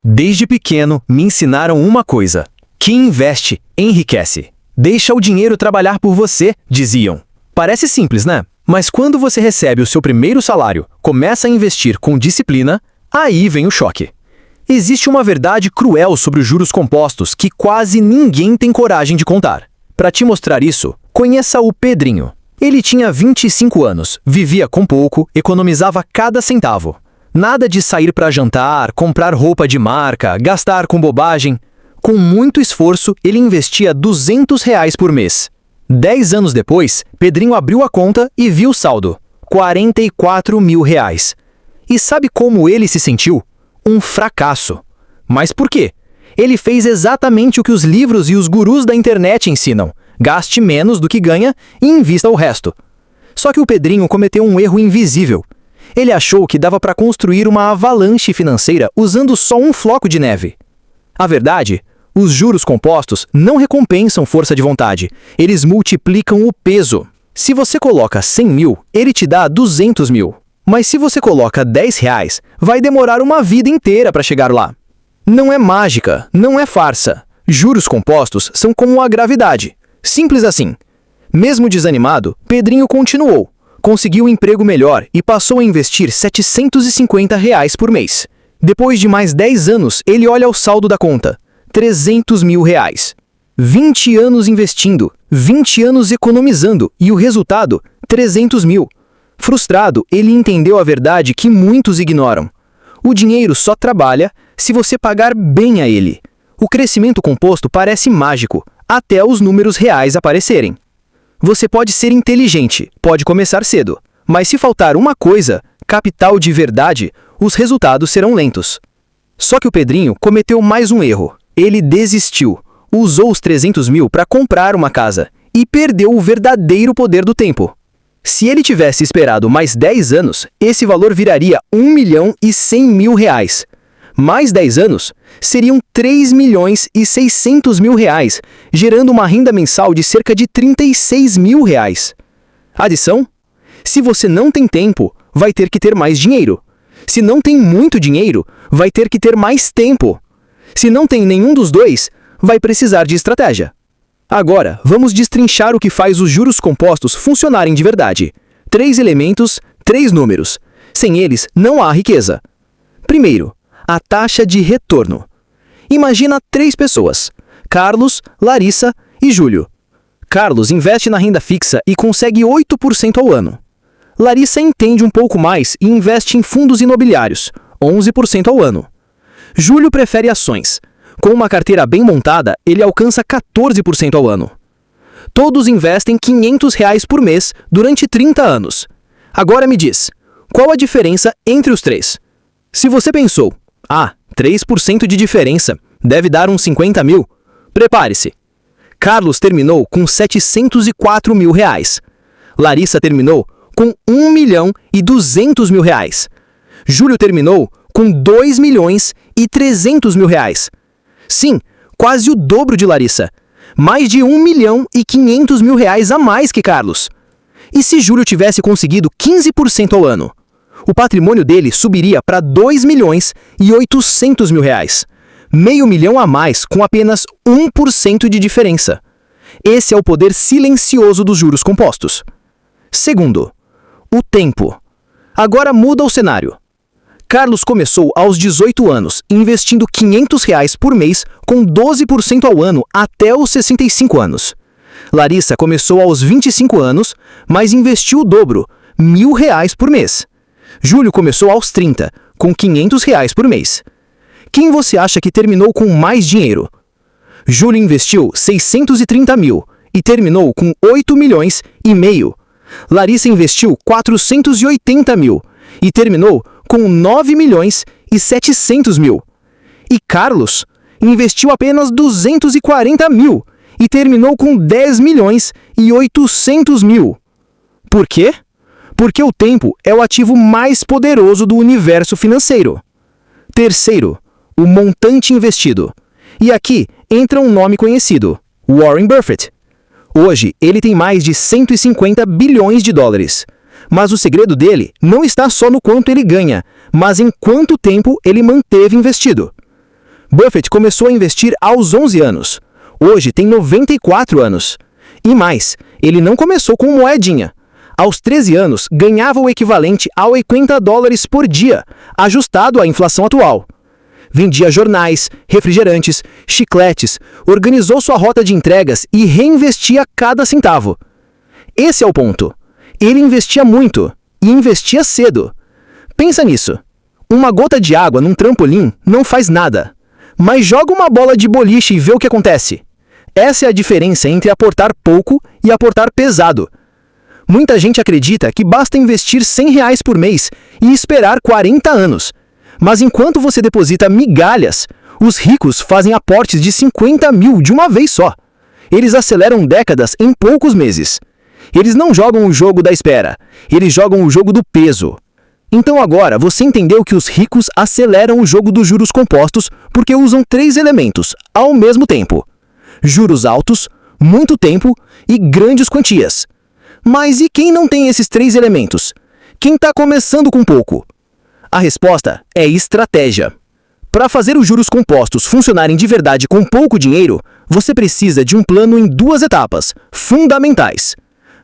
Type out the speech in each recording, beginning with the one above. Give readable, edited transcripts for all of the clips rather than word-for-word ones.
Desde pequeno, me ensinaram uma coisa: quem investe, enriquece. Deixa o dinheiro trabalhar por você, diziam. Parece simples, né? Mas quando você recebe o seu primeiro salário, começa a investir com disciplina, aí vem o choque. Existe uma verdade cruel sobre os juros compostos que quase ninguém tem coragem de contar. Para te mostrar isso, conheça o Pedrinho. Ele tinha 25 anos, vivia com pouco, economizava cada centavo. Nada de sair para jantar, comprar roupa de marca, gastar com bobagem. Com muito esforço, ele investia R$ 200 por mês. 10 anos depois, Pedrinho abriu a conta e viu o saldo: R$ 44 mil. E sabe como ele se sentiu? Um fracasso. Mas por quê? Ele fez exatamente o que os livros e os gurus da internet ensinam: gaste menos do que ganha e invista o resto. Só que o Pedrinho cometeu um erro invisível. Ele achou que dava para construir uma avalanche financeira usando só um floco de neve. A verdade, os juros compostos não recompensam força de vontade, eles multiplicam o peso. Se você coloca 100 mil, ele te dá 200 mil. Mas se você coloca R$ 10, vai demorar uma vida inteira para chegar lá. Não é mágica, não é farsa. Juros compostos são como a gravidade. Simples assim. Mesmo desanimado, Pedrinho continuou. Conseguiu um emprego melhor e passou a investir R$ 750 por mês. Depois de mais 10 anos, ele olha o saldo da conta: R$ 300 mil. 20 anos investindo, 20 anos economizando e o resultado, 300 mil. Frustrado, ele entendeu a verdade que muitos ignoram: o dinheiro só trabalha se você pagar bem a ele. O crescimento composto parece mágico, até os números reais aparecerem. Você pode ser inteligente, pode começar cedo, mas se faltar uma coisa, capital de verdade, os resultados serão lentos. Só que o Pedrinho cometeu mais um erro. Ele desistiu, usou os 300 mil para comprar uma casa e perdeu o verdadeiro poder do tempo. Se ele tivesse esperado mais 10 anos, esse valor viraria R$ 1.100.000. Mais 10 anos, seriam R$ 3.600.000, gerando uma renda mensal de cerca de R$ 36 mil. Adição? Se você não tem tempo, vai ter que ter mais dinheiro. Se não tem muito dinheiro, vai ter que ter mais tempo. Se não tem nenhum dos dois, vai precisar de estratégia. Agora, vamos destrinchar o que faz os juros compostos funcionarem de verdade. 3 elementos, 3 números. Sem eles, não há riqueza. Primeiro, a taxa de retorno. Imagina 3 pessoas: Carlos, Larissa e Júlio. Carlos investe na renda fixa e consegue 8% ao ano. Larissa entende um pouco mais e investe em fundos imobiliários, 11% ao ano. Júlio prefere ações. Com uma carteira bem montada, ele alcança 14% ao ano. Todos investem R$ 500 por mês durante 30 anos. Agora me diz, qual a diferença entre os 3? Se você pensou: 3% de diferença, deve dar uns 50 mil. Prepare-se. Carlos terminou com R$ 704 mil. Larissa terminou com R$ 1.200.000. Júlio terminou com R$ 2.300.000. Sim, quase o dobro de Larissa. Mais de R$ 1.500.000 a mais que Carlos. E se Júlio tivesse conseguido 15% ao ano? O patrimônio dele subiria para R$ 2.800.000. Meio milhão a mais com apenas 1% de diferença. Esse é o poder silencioso dos juros compostos. Segundo, o tempo. Agora muda o cenário. Carlos começou aos 18 anos, investindo R$ 500 por mês com 12% ao ano até os 65 anos. Larissa começou aos 25 anos, mas investiu o dobro, R$ 1.000 por mês. Júlio começou aos 30, com R$ 500 por mês. Quem você acha que terminou com mais dinheiro? Júlio investiu R$ 630 mil e terminou com 8 milhões e meio. Larissa investiu R$ 480 mil e terminou com 9 milhões e 700 mil. E Carlos investiu apenas 240 mil e terminou com 10 milhões e 800 mil. Por quê? Porque o tempo é o ativo mais poderoso do universo financeiro. Terceiro, o montante investido. E aqui entra um nome conhecido: Warren Buffett. Hoje, ele tem mais de 150 bilhões de dólares. Mas o segredo dele não está só no quanto ele ganha, mas em quanto tempo ele manteve investido. Buffett começou a investir aos 11 anos. Hoje tem 94 anos. E mais, ele não começou com moedinha. Aos 13 anos, ganhava o equivalente a $80 por dia, ajustado à inflação atual. Vendia jornais, refrigerantes, chicletes, organizou sua rota de entregas e reinvestia cada centavo. Esse é o ponto. Ele investia muito e investia cedo. Pensa nisso. Uma gota de água num trampolim não faz nada. Mas joga uma bola de boliche e vê o que acontece. Essa é a diferença entre aportar pouco e aportar pesado. Muita gente acredita que basta investir R$100 por mês e esperar 40 anos. Mas enquanto você deposita migalhas, os ricos fazem aportes de 50 mil de uma vez só. Eles aceleram décadas em poucos meses. Eles não jogam o jogo da espera, eles jogam o jogo do peso. Então agora você entendeu que os ricos aceleram o jogo dos juros compostos porque usam 3 elementos ao mesmo tempo: juros altos, muito tempo e grandes quantias. Mas e quem não tem esses 3 elementos? Quem está começando com pouco? A resposta é estratégia. Para fazer os juros compostos funcionarem de verdade com pouco dinheiro, você precisa de um plano em 2 etapas, fundamentais.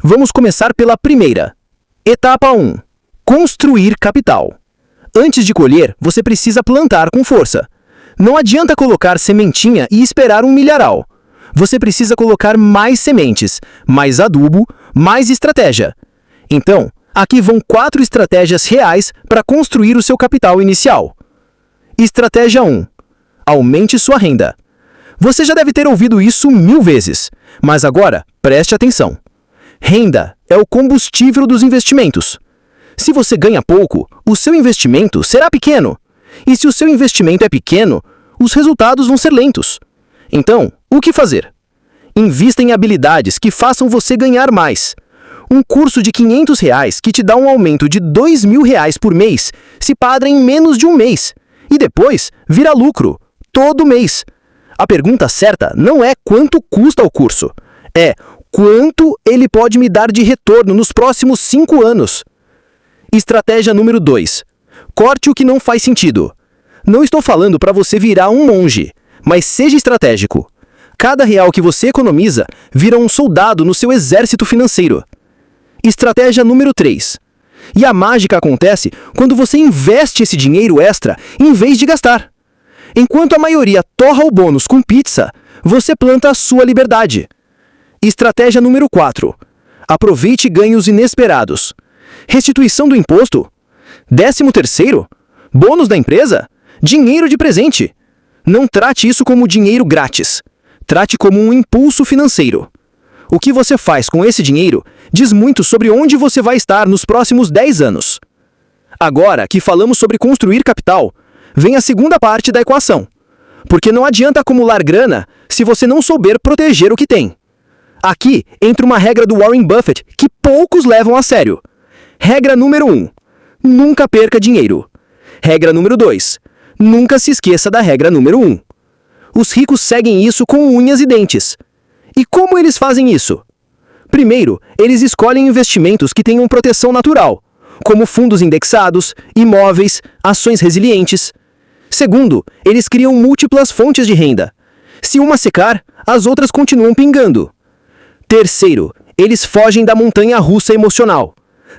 Vamos começar pela primeira. Etapa 1. Construir capital. Antes de colher, você precisa plantar com força. Não adianta colocar sementinha e esperar um milharal. Você precisa colocar mais sementes, mais adubo, mais estratégia. Então, aqui vão 4 estratégias reais para construir o seu capital inicial. Estratégia 1. Aumente sua renda. Você já deve ter ouvido isso 1000 vezes, mas agora preste atenção. Renda é o combustível dos investimentos. Se você ganha pouco, o seu investimento será pequeno. E se o seu investimento é pequeno, os resultados vão ser lentos. Então, o que fazer? Invista em habilidades que façam você ganhar mais. Um curso de R$500 que te dá um aumento de R$2.000 por mês se paga em menos de um mês. E depois, vira lucro, todo mês. A pergunta certa não é quanto custa o curso. É quanto ele pode me dar de retorno nos próximos 5 anos. Estratégia número 2. Corte o que não faz sentido. Não estou falando para você virar um monge, mas seja estratégico. Cada real que você economiza vira um soldado no seu exército financeiro. Estratégia número 3. E a mágica acontece quando você investe esse dinheiro extra em vez de gastar. Enquanto a maioria torra o bônus com pizza, você planta a sua liberdade. Estratégia número 4. Aproveite ganhos inesperados. Restituição do imposto? 13º? Bônus da empresa? Dinheiro de presente? Não trate isso como dinheiro grátis. Trate como um impulso financeiro. O que você faz com esse dinheiro diz muito sobre onde você vai estar nos próximos 10 anos. Agora que falamos sobre construir capital, vem a segunda parte da equação. Porque não adianta acumular grana se você não souber proteger o que tem. Aqui entra uma regra do Warren Buffett que poucos levam a sério. Regra número 1. Nunca perca dinheiro. Regra número 2. Nunca se esqueça da regra número 1. Os ricos seguem isso com unhas e dentes. E como eles fazem isso? Primeiro, eles escolhem investimentos que tenham proteção natural, como fundos indexados, imóveis, ações resilientes. Segundo, eles criam múltiplas fontes de renda. Se uma secar, as outras continuam pingando. Terceiro, eles fogem da montanha-russa emocional.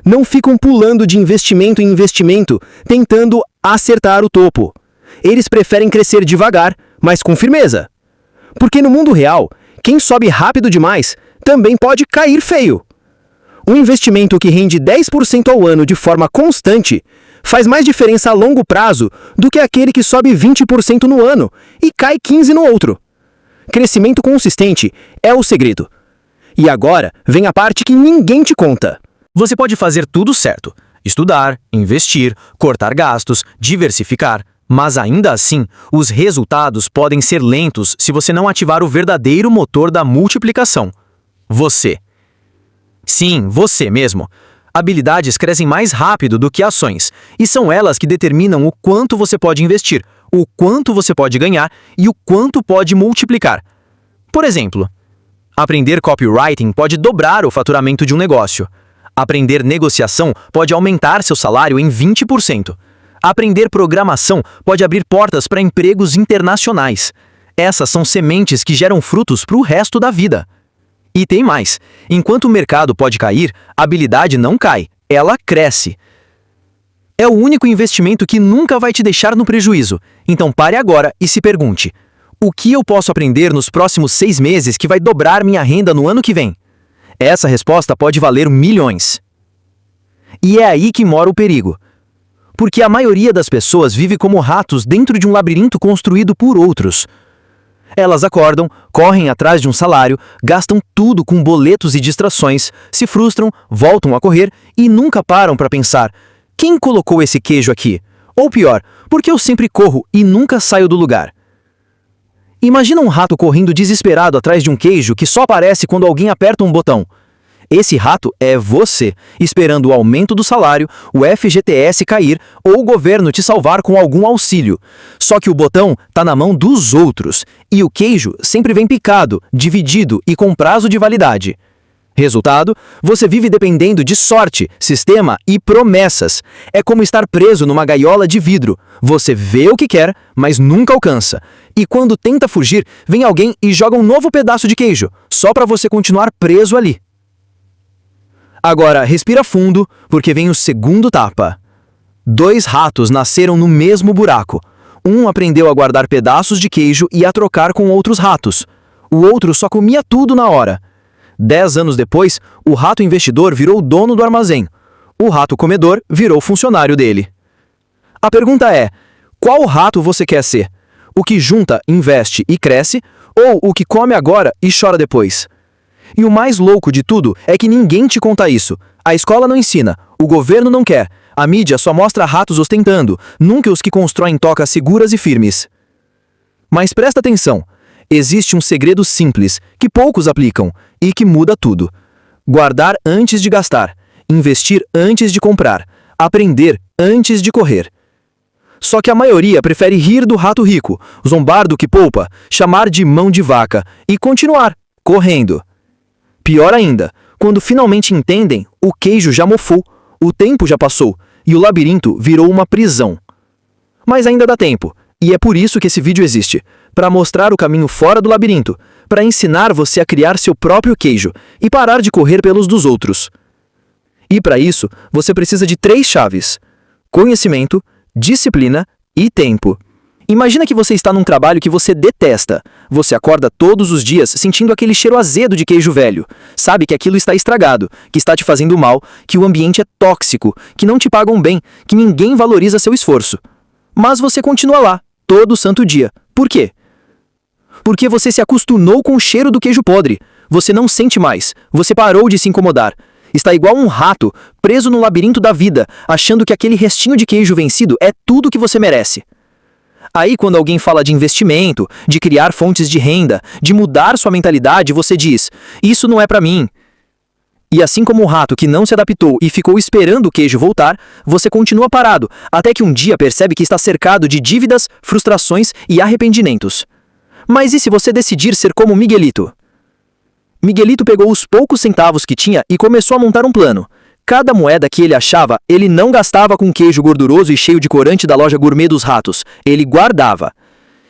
Não ficam pulando de investimento em investimento, tentando acertar o topo. Eles preferem crescer devagar, mas com firmeza. Porque no mundo real, quem sobe rápido demais também pode cair feio. Um investimento que rende 10% ao ano de forma constante faz mais diferença a longo prazo do que aquele que sobe 20% no ano e cai 15% no outro. Crescimento consistente é o segredo. E agora vem a parte que ninguém te conta. Você pode fazer tudo certo: estudar, investir, cortar gastos, diversificar. Mas ainda assim, os resultados podem ser lentos se você não ativar o verdadeiro motor da multiplicação. Você. Sim, você mesmo. Habilidades crescem mais rápido do que ações, e são elas que determinam o quanto você pode investir, o quanto você pode ganhar e o quanto pode multiplicar. Por exemplo, aprender copywriting pode dobrar o faturamento de um negócio. Aprender negociação pode aumentar seu salário em 20%. Aprender programação pode abrir portas para empregos internacionais. Essas são sementes que geram frutos para o resto da vida. E tem mais. Enquanto o mercado pode cair, a habilidade não cai, ela cresce. É o único investimento que nunca vai te deixar no prejuízo. Então pare agora e se pergunte: o que eu posso aprender nos próximos 6 meses que vai dobrar minha renda no ano que vem? Essa resposta pode valer milhões. E é aí que mora o perigo. Porque a maioria das pessoas vive como ratos dentro de um labirinto construído por outros. Elas acordam, correm atrás de um salário, gastam tudo com boletos e distrações, se frustram, voltam a correr e nunca param para pensar: quem colocou esse queijo aqui? Ou pior, por que eu sempre corro e nunca saio do lugar? Imagina um rato correndo desesperado atrás de um queijo que só aparece quando alguém aperta um botão. Esse rato é você, esperando o aumento do salário, o FGTS cair ou o governo te salvar com algum auxílio. Só que o botão está na mão dos outros, e o queijo sempre vem picado, dividido e com prazo de validade. Resultado, você vive dependendo de sorte, sistema e promessas. É como estar preso numa gaiola de vidro. Você vê o que quer, mas nunca alcança. E quando tenta fugir, vem alguém e joga um novo pedaço de queijo, só para você continuar preso ali. Agora, respira fundo, porque vem o segundo tapa. 2 ratos nasceram no mesmo buraco. Um aprendeu a guardar pedaços de queijo e a trocar com outros ratos. O outro só comia tudo na hora. 10 anos depois, o rato investidor virou o dono do armazém. O rato comedor virou funcionário dele. A pergunta é: qual rato você quer ser? O que junta, investe e cresce, ou o que come agora e chora depois? E o mais louco de tudo é que ninguém te conta isso. A escola não ensina, o governo não quer, a mídia só mostra ratos ostentando, nunca os que constroem tocas seguras e firmes. Mas presta atenção, existe um segredo simples, que poucos aplicam, e que muda tudo. Guardar antes de gastar, investir antes de comprar, aprender antes de correr. Só que a maioria prefere rir do rato rico, zombar do que poupa, chamar de mão de vaca e continuar correndo. Pior ainda, quando finalmente entendem, o queijo já mofou, o tempo já passou e o labirinto virou uma prisão. Mas ainda dá tempo, e é por isso que esse vídeo existe, para mostrar o caminho fora do labirinto, para ensinar você a criar seu próprio queijo e parar de correr pelos dos outros. E para isso, você precisa de 3 chaves: conhecimento, disciplina e tempo. Imagina que você está num trabalho que você detesta. Você acorda todos os dias sentindo aquele cheiro azedo de queijo velho. Sabe que aquilo está estragado, que está te fazendo mal, que o ambiente é tóxico, que não te pagam bem, que ninguém valoriza seu esforço. Mas você continua lá, todo santo dia. Por quê? Porque você se acostumou com o cheiro do queijo podre. Você não sente mais. Você parou de se incomodar. Está igual um rato, preso no labirinto da vida, achando que aquele restinho de queijo vencido é tudo que você merece. Aí, quando alguém fala de investimento, de criar fontes de renda, de mudar sua mentalidade, você diz: isso não é para mim. E assim como o rato que não se adaptou e ficou esperando o queijo voltar, você continua parado, até que um dia percebe que está cercado de dívidas, frustrações e arrependimentos. Mas e se você decidir ser como Miguelito? Miguelito pegou os poucos centavos que tinha e começou a montar um plano. Cada moeda que ele achava, ele não gastava com queijo gorduroso e cheio de corante da loja gourmet dos ratos. Ele guardava.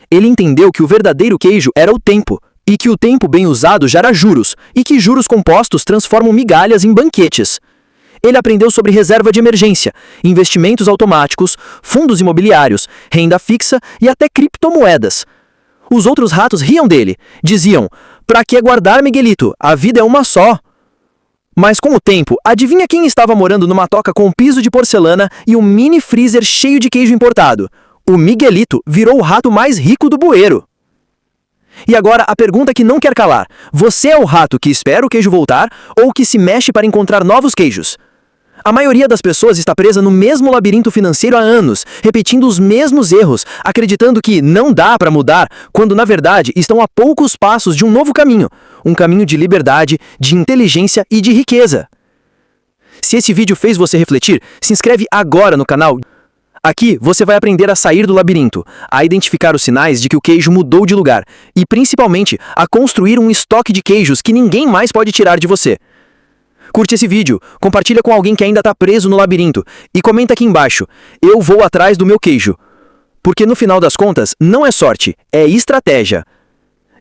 Ele entendeu que o verdadeiro queijo era o tempo, e que o tempo bem usado gera juros, e que juros compostos transformam migalhas em banquetes. Ele aprendeu sobre reserva de emergência, investimentos automáticos, fundos imobiliários, renda fixa e até criptomoedas. Os outros ratos riam dele. Diziam: "Pra que guardar, Miguelito? A vida é uma só." Mas com o tempo, adivinha quem estava morando numa toca com um piso de porcelana e um mini freezer cheio de queijo importado? O Miguelito virou o rato mais rico do bueiro. E agora a pergunta que não quer calar: você é o rato que espera o queijo voltar ou que se mexe para encontrar novos queijos? A maioria das pessoas está presa no mesmo labirinto financeiro há anos, repetindo os mesmos erros, acreditando que não dá para mudar, quando na verdade estão a poucos passos de um novo caminho, um caminho de liberdade, de inteligência e de riqueza. Se esse vídeo fez você refletir, se inscreve agora no canal. Aqui você vai aprender a sair do labirinto, a identificar os sinais de que o queijo mudou de lugar e, principalmente, a construir um estoque de queijos que ninguém mais pode tirar de você. Curte esse vídeo, compartilha com alguém que ainda tá preso no labirinto e comenta aqui embaixo, eu vou atrás do meu queijo. Porque no final das contas, não é sorte, é estratégia.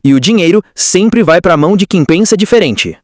E o dinheiro sempre vai para a mão de quem pensa diferente.